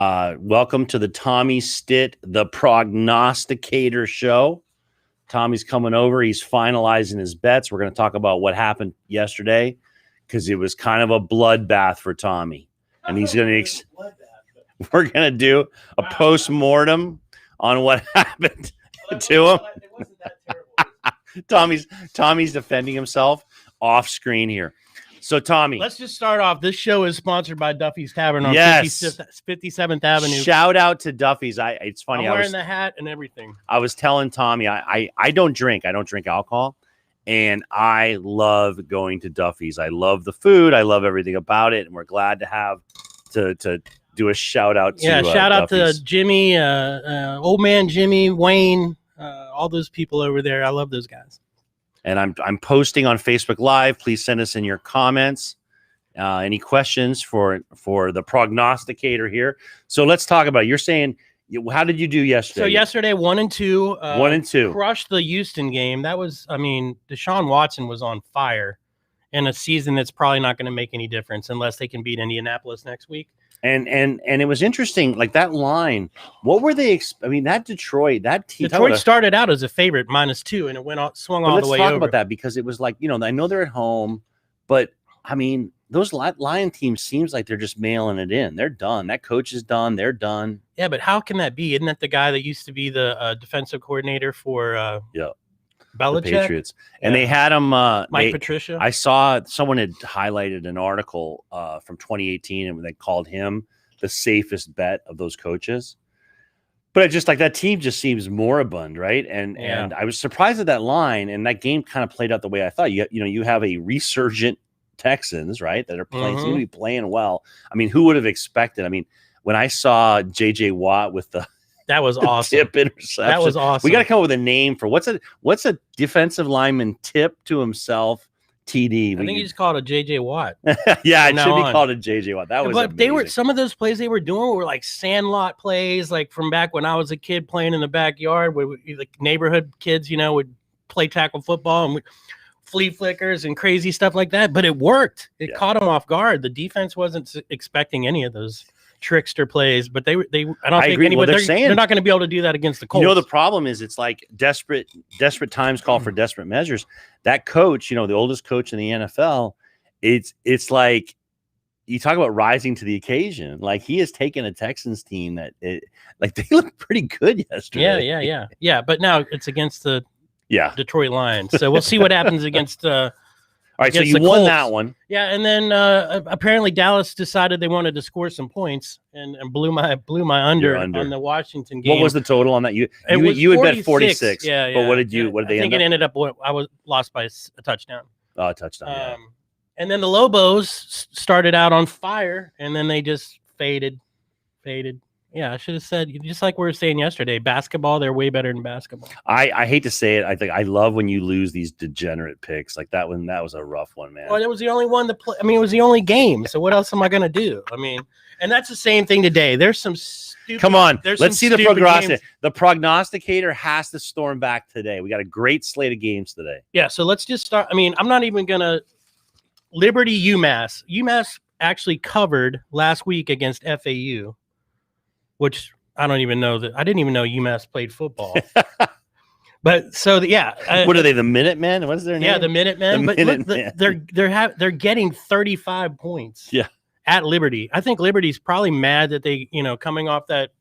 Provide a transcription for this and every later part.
Welcome to the Tommy Stitt, the Prognosticator show. Tommy's coming over. He's finalizing his bets. We're going to talk about what happened yesterday because it was kind of a bloodbath for Tommy. And he's going to we're going to do a post-mortem on what happened to him. It wasn't that terrible. Tommy's defending himself off screen here. So, Tommy. Let's just start off. This show is sponsored by Duffy's Tavern on Yes. 57th Avenue. Shout out to Duffy's. It's funny. I'm wearing the hat and everything. I was telling Tommy, I don't drink. I don't drink alcohol. And I love going to Duffy's. I love the food. I love everything about it. And we're glad to have to do a shout out to shout out Duffy's. to Jimmy, old man Jimmy, Wayne, all those people over there. I love those guys. And I'm posting on Facebook Live. Please send us in your comments. Any questions for the prognosticator here? So let's talk about it. You're saying, how did you do yesterday? So yesterday, 1-2. 1-2. Crushed the Houston game. That was, Deshaun Watson was on fire in a season that's probably not going to make any difference unless they can beat Indianapolis next week. And it was interesting, like that line. What were they? That Detroit Detroit started out as a favorite -2, and it swung all the way over. Let's talk about that because it was like, I know they're at home, but those Lion teams seems like they're just mailing it in. They're done. That coach is done. They're done. Yeah, but how can that be? Isn't that the guy that used to be the defensive coordinator for Belichick? The Patriots? And they had him. Mike Patricia. I saw someone had highlighted an article from 2018, and they called him the safest bet of those coaches. But it's just like that team just seems moribund, right? And I was surprised at that line, and that game kind of played out the way I thought. You have a resurgent Texans, right, that are playing, seem to be playing well. Who would have expected? When I saw JJ Watt with that was awesome. Tip interception. That was awesome. We got to come up with a name for what's a defensive lineman tip to himself TD. I think you just called it JJ Watt. Yeah, it should be called a JJ Watt. That was but amazing. Some of those plays they were doing were like sandlot plays, like from back when I was a kid playing in the backyard where the neighborhood kids, would play tackle football and flea flickers and crazy stuff like that. But it worked. It caught them off guard. The defense wasn't expecting any of those trickster plays, but I don't think anybody, they're not going to be able to do that against the Colts. The problem is it's like desperate times call for desperate measures. That coach, the oldest coach in the NFL, it's like you talk about rising to the occasion. Like he has taken a Texans team that they looked pretty good yesterday. Yeah. But now it's against the Detroit Lions. So we'll see what happens against all right, so you won that one. Yeah, and then apparently Dallas decided they wanted to score some points and blew my under on the Washington game. What was the total on that? You had bet 46. Yeah. But what did they end up? I think it ended up I was lost by a touchdown. Oh, a touchdown. And then the Lobos started out on fire, and then they just faded. Yeah, I should have said, just like we were saying yesterday, basketball, they're way better than basketball. I hate to say it. I love when you lose these degenerate picks. Like that one, that was a rough one, man. Well, it was the only one to play. It was the only game. So what else am I going to do? And that's the same thing today. There's some stupid. Come on, let's see the prognosticator. Games. The prognosticator has to storm back today. We got a great slate of games today. Yeah, so let's just start. I'm not even going to. Liberty, UMass. UMass actually covered last week against FAU. Which I don't even know that I didn't even know UMass played football. But so what are they? The Minutemen? What is their name? Yeah, the Minutemen. But Minutemen. Look, they're getting 35 points. Yeah, at Liberty. I think Liberty's probably mad that they coming off that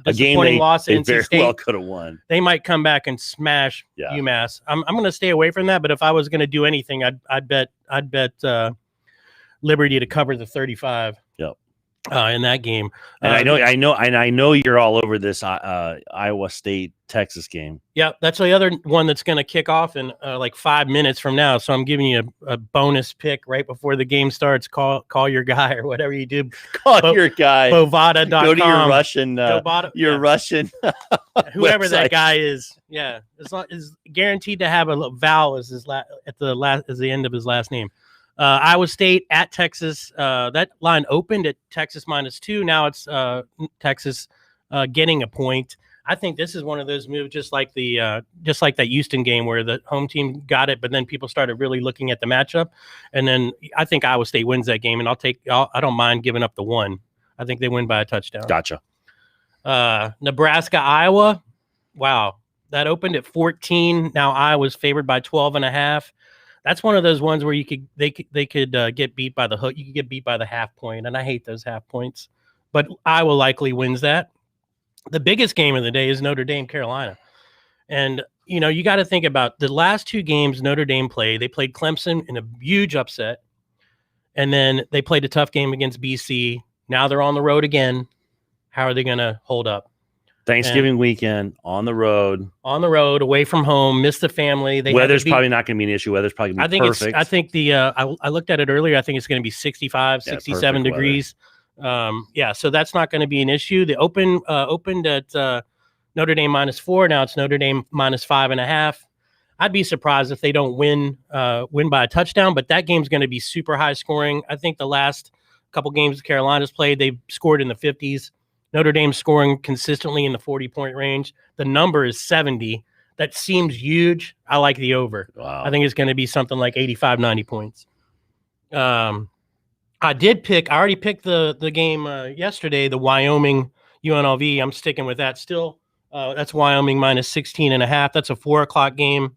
disappointing loss. They NC very State, well could have won. They might come back and smash UMass. I'm going to stay away from that. But if I was going to do anything, I'd bet Liberty to cover the 35. Yep. In that game, and I know you're all over this Iowa State Texas game. Yeah, that's the other one that's going to kick off in like 5 minutes from now. So I'm giving you a bonus pick right before the game starts. Call your guy or whatever you do. Your guy. Bovada.com. Go to your Russian. Russian. Whoever that guy is. Yeah, is guaranteed to have a vowel as at the end of his last name. Iowa State at Texas. That line opened at Texas -2. Now it's Texas getting a point. I think this is one of those moves, just like that Houston game where the home team got it, but then people started really looking at the matchup, and then I think Iowa State wins that game, and I don't mind giving up the one. I think they win by a touchdown. Gotcha. Nebraska, Iowa. Wow. That opened at 14. Now Iowa's favored by 12.5. That's one of those ones where they could get beat by the hook. You could get beat by the half point, and I hate those half points. But Iowa likely wins that. The biggest game of the day is Notre Dame, Carolina. And, you got to think about the last two games Notre Dame played. They played Clemson in a huge upset. And then they played a tough game against BC. Now they're on the road again. How are they going to hold up? Thanksgiving weekend, on the road, away from home, miss the family. Weather's probably not going to be an issue. Weather's probably going to be perfect. I think I looked at it earlier. I think it's going to be 65, 67 degrees. So that's not going to be an issue. The opened at Notre Dame -4. Now it's Notre Dame -5.5. I'd be surprised if they don't win by a touchdown, but that game's going to be super high scoring. I think the last couple games Carolina's played, they've scored in the 50s. Notre Dame scoring consistently in the 40-point range. The number is 70. That seems huge. I like the over. Wow. I think it's going to be something like 85, 90 points. I already picked the game yesterday, the Wyoming UNLV. I'm sticking with that still. That's Wyoming -16.5. That's a 4:00 game.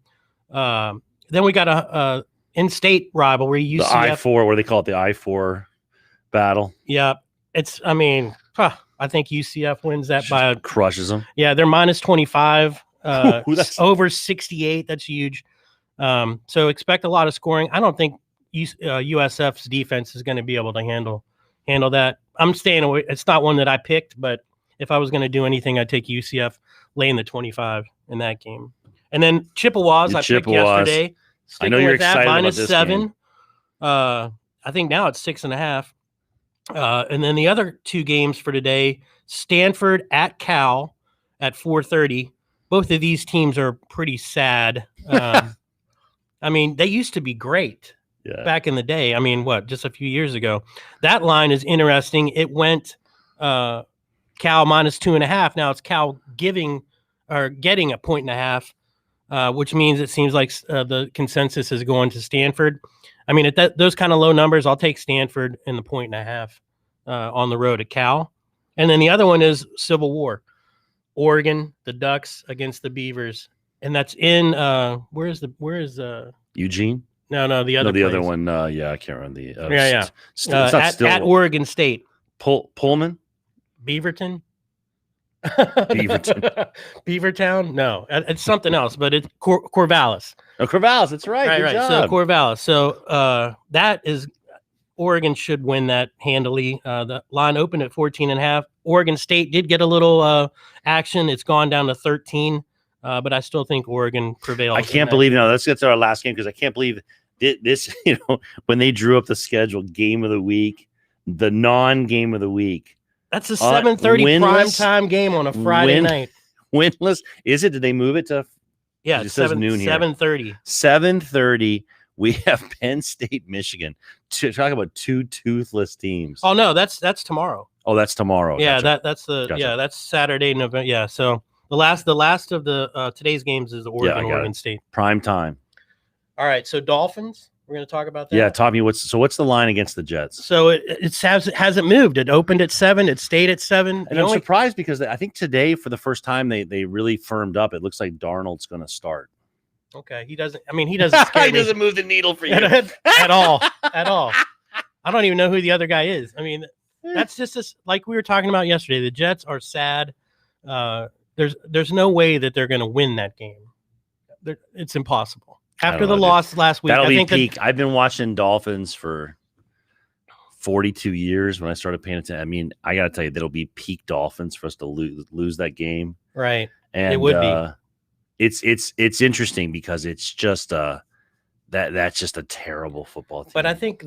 Then we got a in-state rivalry. UCF. The I-4, what do they call it? The I-4 battle. Yeah. I think UCF wins that crushes them. Yeah, they're -25. Over 68. That's huge. So expect a lot of scoring. I don't think USF's defense is going to be able to handle that. I'm staying away. It's not one that I picked, but if I was going to do anything, I'd take UCF laying the 25 in that game. And then Chippewas, I picked yesterday. I know you're excited about this -7. game. I think now it's 6.5. And then the other two games for today, Stanford at Cal at 4:30. Both of these teams are pretty sad. They used to be great back in the day. Just a few years ago. That line is interesting. It went Cal -2.5. Now it's Cal getting 1.5, which means it seems like the consensus is going to Stanford. At those kind of low numbers, I'll take Stanford in the 1.5 on the road at Cal. And then the other one is Civil War. Oregon, the Ducks against the Beavers. And that's in where is Eugene? No, the other other one. I can't remember the at Oregon State. Pullman? Beaverton? Beavertown? No, it's something else, but it's Corvallis. Oh, Corvallis, that's right. Good job. So Corvallis. So that is Oregon should win that handily. The line opened at 14.5. Oregon State did get a little action. It's gone down to 13, but I still think Oregon prevails. I can't believe let's get to our last game because I can't believe this. When they drew up the schedule, game of the week, the non-game of the week. That's a 7:30 primetime game on a Friday night. Winless. Is it? Did they move it to? Yeah, it says noon here. 7:30. 7:30. We have Penn State, Michigan. Talk about two toothless teams. Oh no, that's tomorrow. Oh, that's tomorrow. Yeah, gotcha. That's Saturday, November. Yeah, so the last of the today's games is the Oregon State prime time. All right, so Dolphins. We're going to talk about that. Yeah, Tommy, what's the line against the Jets? So it hasn't moved. It opened at 7. It stayed at 7. And I'm surprised because I think today, for the first time, they really firmed up. It looks like Darnold's going to start. Okay, he doesn't. He doesn't. Scare he doesn't move the needle for you at all. I don't even know who the other guy is. That's just like we were talking about yesterday. The Jets are sad. There's no way that they're going to win that game. It's impossible. After the loss last week, that'll be peak. I've been watching Dolphins for 42 years. When I started paying attention, I got to tell you, that'll be peak Dolphins for us to lose that game. Right, and it would be. It's interesting because it's just that's just a terrible football team. But I think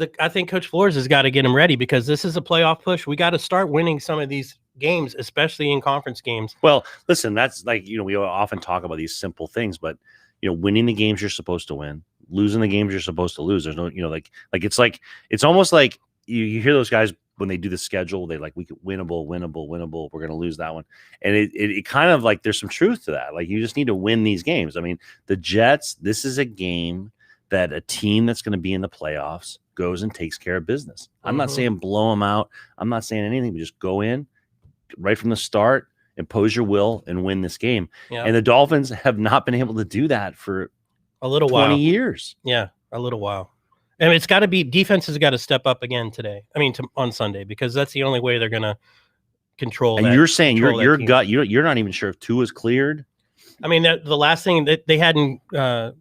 Coach Flores has got to get him ready because this is a playoff push. We got to start winning some of these games, especially in conference games. Well, listen, that's like we often talk about these simple things, but winning the games you're supposed to win, losing the games you're supposed to lose. There's no, it's almost like you hear those guys when they do the schedule, they we could winnable. We're going to lose that one. And it kind of there's some truth to that. You just need to win these games. The Jets, this is a game that a team that's going to be in the playoffs goes and takes care of business. I'm not saying blow them out. I'm not saying anything, but just go in right from the start, impose your will, and win this game. Yeah. And the Dolphins have not been able to do that for a little 20 years. Yeah, a little while. And it's got to be, defense has got to step up again today. I mean, on Sunday, because that's the only way they're going to control. And you're saying your gut, you're not even sure if Tua's cleared. I mean, the last thing that they hadn't, the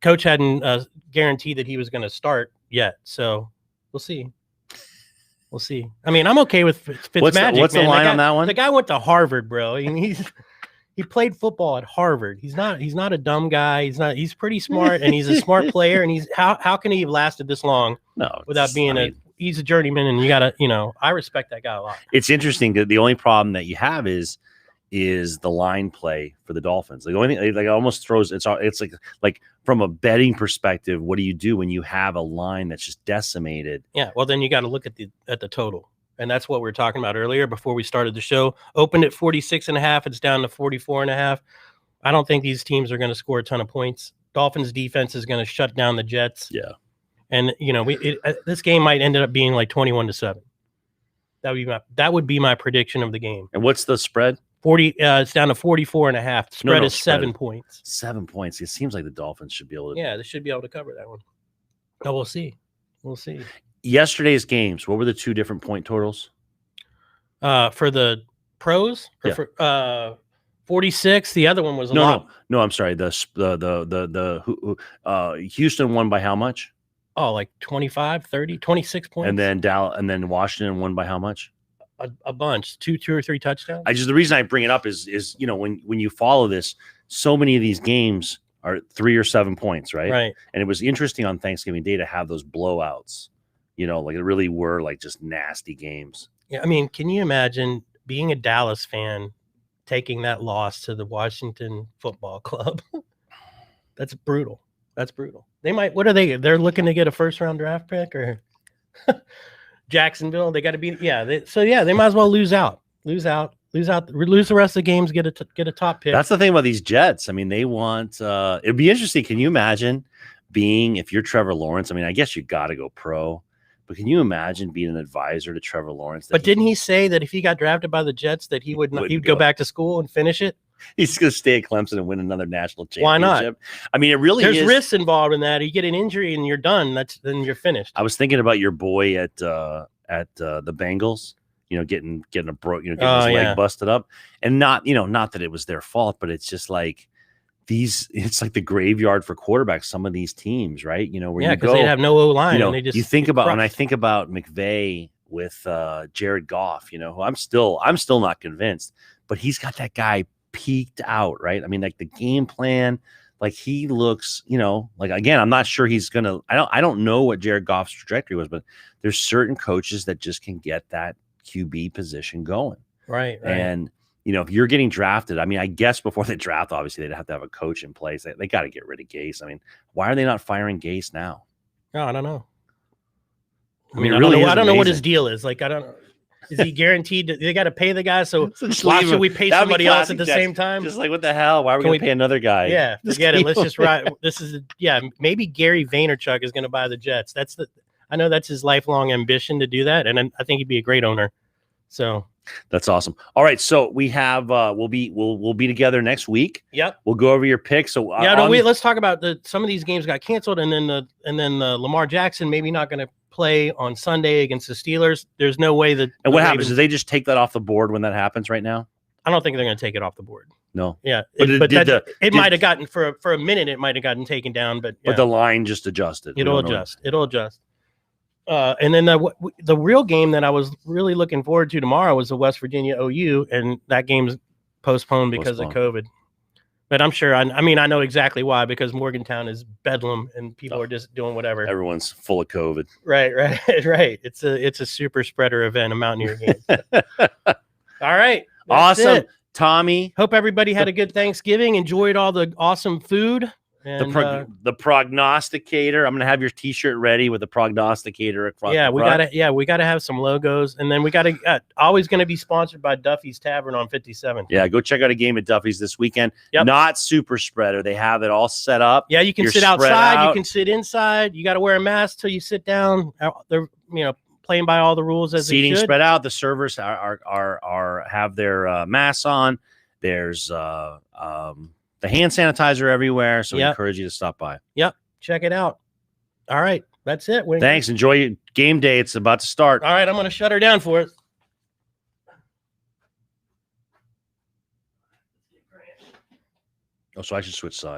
coach hadn't guaranteed that he was going to start yet. So we'll see. We'll see. I mean, I'm okay with Fitzmagic. What's the line on that one? The guy went to Harvard, bro. I mean, he played football at Harvard. He's not a dumb guy. He's pretty smart, and he's a smart player. And how can he have lasted this long without being he's a journeyman, and you gotta, I respect that guy a lot. It's interesting that the only problem that you have is the line play for the Dolphins. The only thing, like, it almost throws it's like from a betting perspective, what do you do when you have a line that's just decimated? Yeah, well, then you got to look at the total. And that's what we were talking about earlier before we started the show. Opened at 46.5. It's down to 44.5. I don't think these teams are going to score a ton of points. Dolphins defense is going to shut down the Jets. Yeah. And, this game might end up being like 21-7. That would be my prediction of the game. And what's the spread? 40. It's down to 44.5. The spread is 7 points. 7 points. It seems like the Dolphins should be able to. Yeah, they should be able to cover that one. No, we'll see. We'll see. Yesterday's games, what were the two different point totals? For the pros, for 46. The other one was a lot. No, I'm sorry. The Houston won by how much? Oh, like 25, 30, 26 points. And then Washington won by how much? A bunch, two or three touchdowns. The reason I bring it up is when you follow this, so many of these games are 3 or 7 points, right? Right. And it was interesting on Thanksgiving Day to have those blowouts. Like it really were like just nasty games. Yeah, I mean, can you imagine being a Dallas fan taking that loss to the Washington Football Club? That's brutal. That's brutal. They might. What are they? They're looking to get a first-round draft pick or Jacksonville. They got to be. Yeah. They might as well lose out. Lose the rest of the games. Get a top pick. That's the thing about these Jets. I mean, they want. It'd be interesting. Can you imagine if you're Trevor Lawrence? I mean, I guess you got to go pro. But can you imagine being an advisor to Trevor Lawrence? But didn't he say that if he got drafted by the Jets, that he would go back to school and finish it? He's going to stay at Clemson and win another national championship. Why not? I mean, there's risks involved in that. You get an injury and you're done. Then you're finished. I was thinking about your boy at the Bengals. Getting his leg busted up, and not that it was their fault, but it's just like. It's like the graveyard for quarterbacks. Some of these teams, right? Because they have no O line. You think about when I think about McVay with Jared Goff. Who I'm still not convinced, but he's got that guy peaked out, right? I mean, like the game plan, like he looks, like again, I'm not sure he's gonna. I don't know what Jared Goff's trajectory was, but there's certain coaches that just can get that QB position going, right. And if you're getting drafted, I mean, I guess before the draft, obviously they'd have to have a coach in place. They got to get rid of Gase. I mean, why are they not firing Gase now? No, I don't know. I mean, I don't know what his deal is. Like, I don't know. Is he guaranteed? They got to pay the guy. So why should we pay somebody else at the same time? Just like, what the hell? Why are we going to pay another guy? Yeah, forget it. Let's just ride. Maybe Gary Vaynerchuk is going to buy the Jets. I know that's his lifelong ambition to do that. And I think he'd be a great owner. So. That's awesome. All right, so we have we'll be together next week. Yep. We'll go over your picks. So let's talk about some of these games got canceled, and then Lamar Jackson maybe not going to play on Sunday against the Steelers. There's no way that. And what happens? Do they just take that off the board when that happens right now? I don't think they're going to take it off the board. No. Yeah, it might have gotten for a minute. It might have gotten taken down, but the line just adjusted. It'll adjust. And then the real game that I was really looking forward to tomorrow was the West Virginia OU, and that game's postponed because of COVID. But I'm sure, I know exactly why, because Morgantown is bedlam and people are just doing whatever. Everyone's full of COVID. Right. It's a super spreader event, a Mountaineer game. All right. Awesome. Tommy. Hope everybody had a good Thanksgiving, enjoyed all the awesome food. And, the Prognosticator. I'm gonna have your T-shirt ready with the Prognosticator across. Yeah, the we front. gotta have some logos, and then we gotta always going to be sponsored by Duffy's Tavern on 57. Yeah, go check out a game at Duffy's this weekend. Yep. Not super spreader. They have it all set up. Yeah, you can sit outside. You can sit inside. You got to wear a mask till you sit down. They're playing by all the rules as seating they should. spread out. The servers are have their masks on. There's the hand sanitizer everywhere, so we encourage you to stop by. Yep, check it out. All right, that's it. Winker. Thanks. Enjoy your game day. It's about to start. All right, I'm going to shut her down for it. Oh, so I should switch sides.